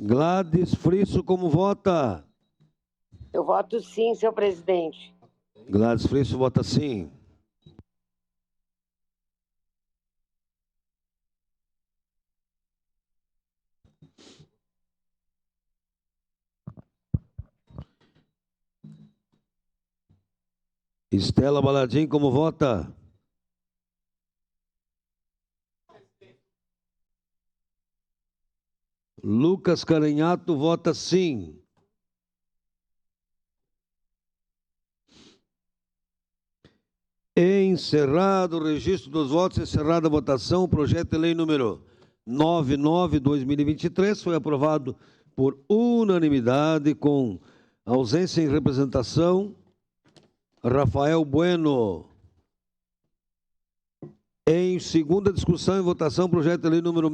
Gladys Frisso, como vota? Eu voto sim, senhor presidente. Gladys Frisso vota sim. Estela Baladim, como vota? Lucas Caranhato vota sim. Encerrado o registro dos votos, encerrada a votação, o projeto de lei número 99/2023 foi aprovado por unanimidade, com ausência em representação, Rafael Bueno. Em segunda discussão e votação, projeto de lei número